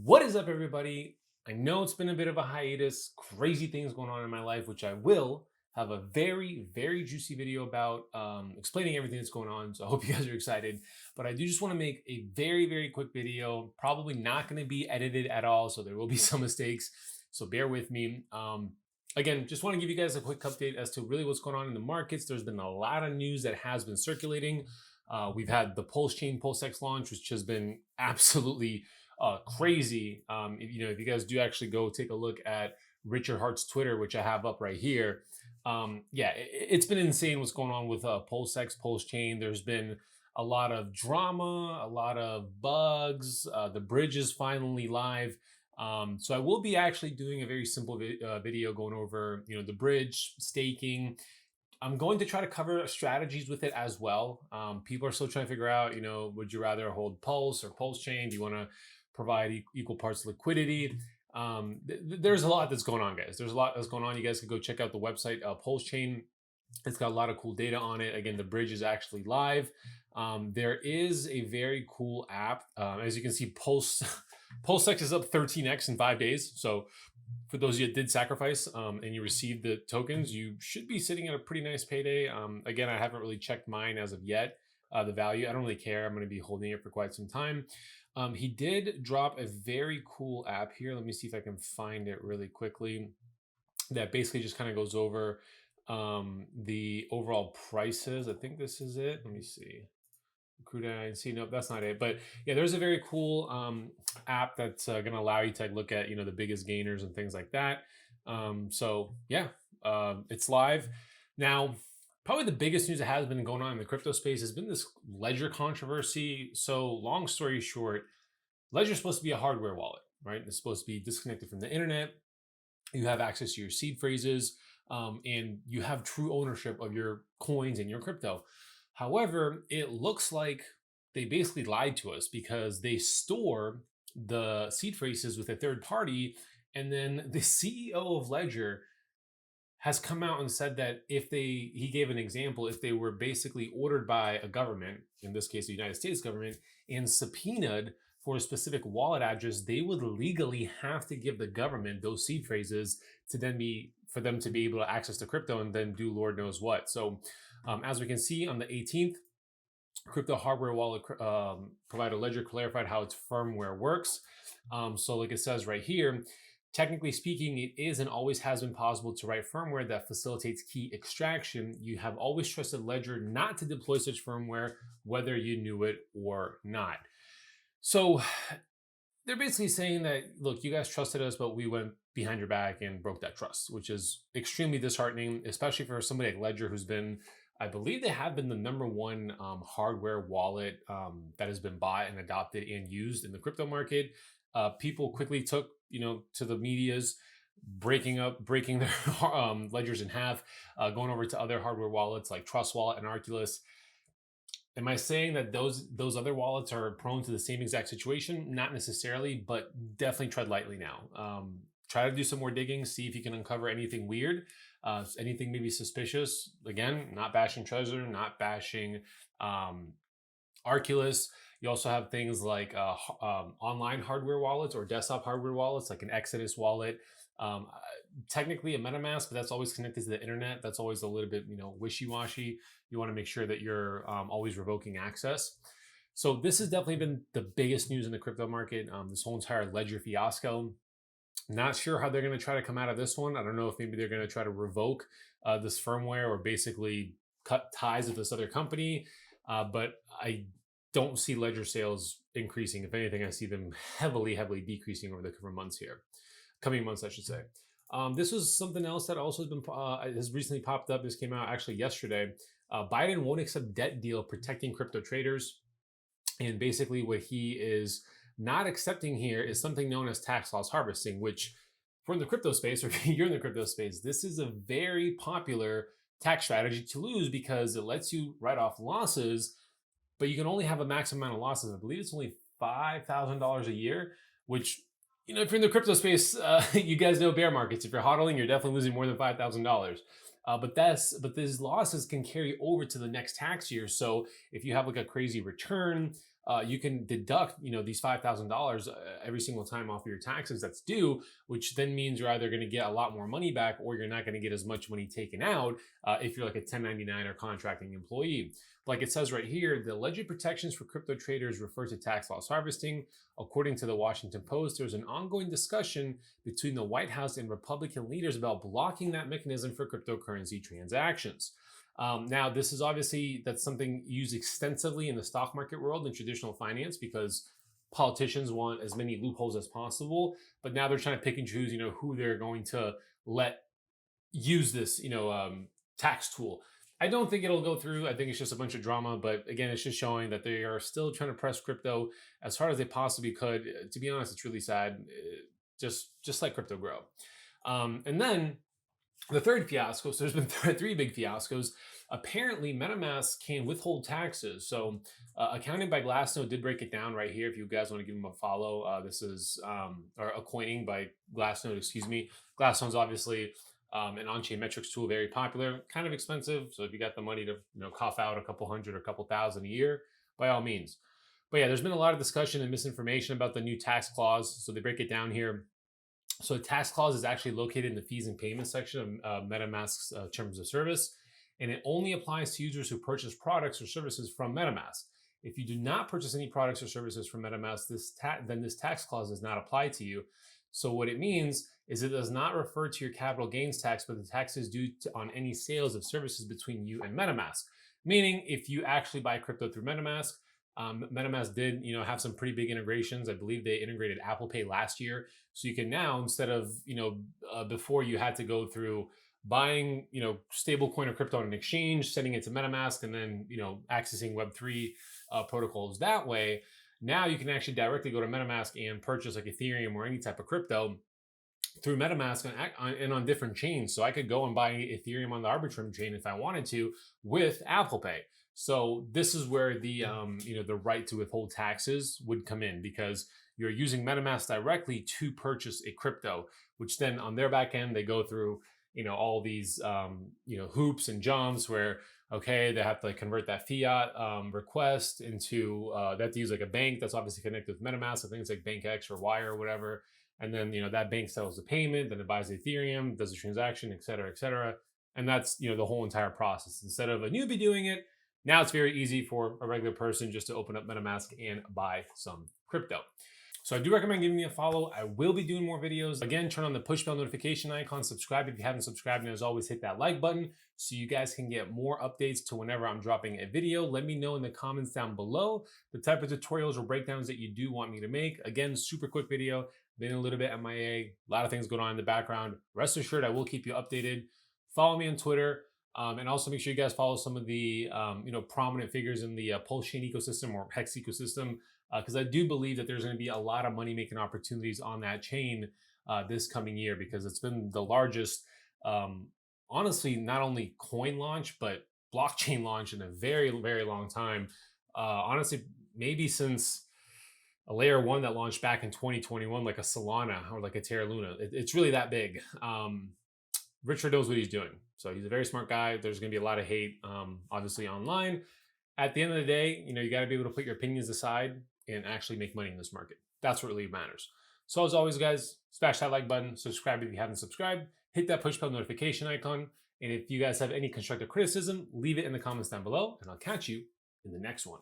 What is up, everybody? I know it's been a bit of a hiatus, crazy things going on in my life, which I will have a very, very juicy video about explaining everything that's going on. So I hope you guys are excited. But I do just want to make a very, very quick video, probably not going to be edited at all. So there will be some mistakes. So bear with me. Again, just want to give you guys a quick update as to really what's going on in the markets. There's been a lot of news that has been circulating. We've had the Pulsechain Pulsex launch, which has been absolutely crazy. If you guys do actually go take a look at Richard Hart's Twitter, which I have up right here, it's been insane what's going on with Pulsex, Pulsechain. There's been a lot of drama, a lot of bugs. The bridge is finally live. So I will be actually doing a very simple video going over, the bridge, staking. I'm going to try to cover strategies with it as well. People are still trying to figure out, would you rather hold Pulse or Pulsechain? Do you want to provide equal parts liquidity? There's a lot that's going on, guys. There's a lot that's going on. You guys can go check out the website, Pulsechain. It's got a lot of cool data on it. Again, the bridge is actually live. There is a very cool app. As you can see, Pulsex is up 13x in 5 days. So for those of you that did sacrifice and you received the tokens, you should be sitting at a pretty nice payday. Again, I haven't really checked mine as of yet. The value, I don't really care. I'm going to be holding it for quite some time. He did drop a very cool app here. Let me see if I can find it really quickly. That basically just kind of goes over the overall prices. I think this is it. Let me see. Crude see, nope, that's not it. But yeah, there's a very cool app that's going to allow you to look at the biggest gainers and things like that. It's live now. Probably the biggest news that has been going on in the crypto space has been this Ledger controversy. So long story short, Ledger is supposed to be a hardware wallet, right? It's supposed to be disconnected from the internet. You have access to your seed phrases, and you have true ownership of your coins and your crypto. However, it looks like they basically lied to us because they store the seed phrases with a third party, and then the CEO of Ledger has come out and said that he gave an example, if they were basically ordered by a government, in this case the United States government, and subpoenaed for a specific wallet address, they would legally have to give the government those seed phrases for them to be able to access the crypto and then do Lord knows what. So as we can see on the 18th, crypto hardware wallet provider Ledger clarified how its firmware works. So like it says right here, technically speaking, it is and always has been possible to write firmware that facilitates key extraction. You have always trusted Ledger not to deploy such firmware, whether you knew it or not. So they're basically saying that, look, you guys trusted us, but we went behind your back and broke that trust, which is extremely disheartening, especially for somebody like Ledger, who's been, I believe they have been the #1 hardware wallet that has been bought and adopted and used in the crypto market. People quickly took, to the medias, breaking their ledgers in half, going over to other hardware wallets like Trust Wallet and Arculus. Am I saying that those other wallets are prone to the same exact situation? Not necessarily, but definitely tread lightly now. Try to do some more digging, see if you can uncover anything weird, anything maybe suspicious. Again, not bashing Trezor, not bashing Arculus. You also have things like online hardware wallets or desktop hardware wallets, like an Exodus wallet. Technically a Metamask, but that's always connected to the internet. That's always a little bit, wishy-washy. You want to make sure that you're always revoking access. So this has definitely been the biggest news in the crypto market, this whole entire Ledger fiasco. Not sure how they're going to try to come out of this one. I don't know if maybe they're going to try to revoke this firmware or basically cut ties with this other company. But I don't see Ledger sales increasing. If anything, I see them heavily decreasing over the coming months, I should say. This was something else that also has recently popped up. This came out actually yesterday. Biden won't accept debt deal protecting crypto traders. And basically what he is not accepting here is something known as tax loss harvesting, which for the crypto space, or if you're in the crypto space, this is a very popular tax strategy to lose because it lets you write off losses, but you can only have a maximum amount of losses. I believe it's only $5,000 a year, which, if you're in the crypto space, you guys know bear markets. If you're hodling, you're definitely losing more than $5,000. But these losses can carry over to the next tax year. So if you have like a crazy return, you can deduct, these $5,000 every single time off of your taxes that's due, which then means you're either going to get a lot more money back or you're not going to get as much money taken out if you're like a 1099 or contracting employee. Like it says right here, the alleged protections for crypto traders refer to tax loss harvesting. According to the Washington Post, there's an ongoing discussion between the White House and Republican leaders about blocking that mechanism for cryptocurrency transactions. Now, this is obviously, that's something used extensively in the stock market world and traditional finance because politicians want as many loopholes as possible. But now they're trying to pick and choose, who they're going to let use this, tax tool. I don't think it'll go through. I think it's just a bunch of drama. But again, it's just showing that they are still trying to press crypto as hard as they possibly could. To be honest, it's really sad. Just let crypto grow. And then the third fiasco, so there's been three big fiascos. Apparently, MetaMask can withhold taxes. So, Accounting by Glassnode did break it down right here. If you guys want to give them a follow, this is, or a coining by Glassnode, excuse me. Glassnode's obviously an on-chain metrics tool, very popular, kind of expensive. So if you got the money to, cough out a couple hundred or a couple thousand a year, by all means. But yeah, there's been a lot of discussion and misinformation about the new tax clause. So they break it down here. So a tax clause is actually located in the fees and payments section of MetaMask's terms of service, and it only applies to users who purchase products or services from MetaMask. If you do not purchase any products or services from MetaMask, then this tax clause does not apply to you. So what it means is it does not refer to your capital gains tax, but the tax is due on any sales of services between you and MetaMask. Meaning, if you actually buy crypto through MetaMask, MetaMask did, have some pretty big integrations. I believe they integrated Apple Pay last year. So you can now, instead of, before you had to go through buying, stable coin or crypto on an exchange, sending it to MetaMask, and then, accessing Web3 protocols that way. Now you can actually directly go to MetaMask and purchase like Ethereum or any type of crypto through MetaMask and on different chains. So I could go and buy Ethereum on the Arbitrum chain if I wanted to with Apple Pay. So this is where the the right to withhold taxes would come in, because you're using MetaMask directly to purchase a crypto, which then on their back end they go through all these hoops and jumps where they have to convert that fiat request into they have to use like a bank that's obviously connected with MetaMask. I think it's like Bank X or Y or whatever. And then that bank settles the payment, then it buys the Ethereum, does the transaction, et cetera, et cetera. And that's the whole entire process. Instead of a newbie doing it, now it's very easy for a regular person just to open up MetaMask and buy some crypto. So I do recommend giving me a follow. I will be doing more videos. Again, turn on the push bell notification icon, subscribe if you haven't subscribed, and as always, hit that like button so you guys can get more updates to whenever I'm dropping a video. Let me know in the comments down below the type of tutorials or breakdowns that you do want me to make. Again, super quick video, been a little bit MIA, a lot of things going on in the background. Rest assured, I will keep you updated. Follow me on Twitter. And also make sure you guys follow some of the prominent figures in the Pulsechain ecosystem or Hex ecosystem, because I do believe that there's going to be a lot of money making opportunities on that chain this coming year, because it's been the largest, honestly, not only coin launch but blockchain launch in a very, very long time. Honestly, maybe since a layer one that launched back in 2021, like a Solana or like a Terra Luna. It's really that big. Richard knows what he's doing. So he's a very smart guy. There's going to be a lot of hate, obviously, online. At the end of the day, you got to be able to put your opinions aside and actually make money in this market. That's what really matters. So as always, guys, smash that like button, subscribe if you haven't subscribed, hit that push bell notification icon. And if you guys have any constructive criticism, leave it in the comments down below, and I'll catch you in the next one.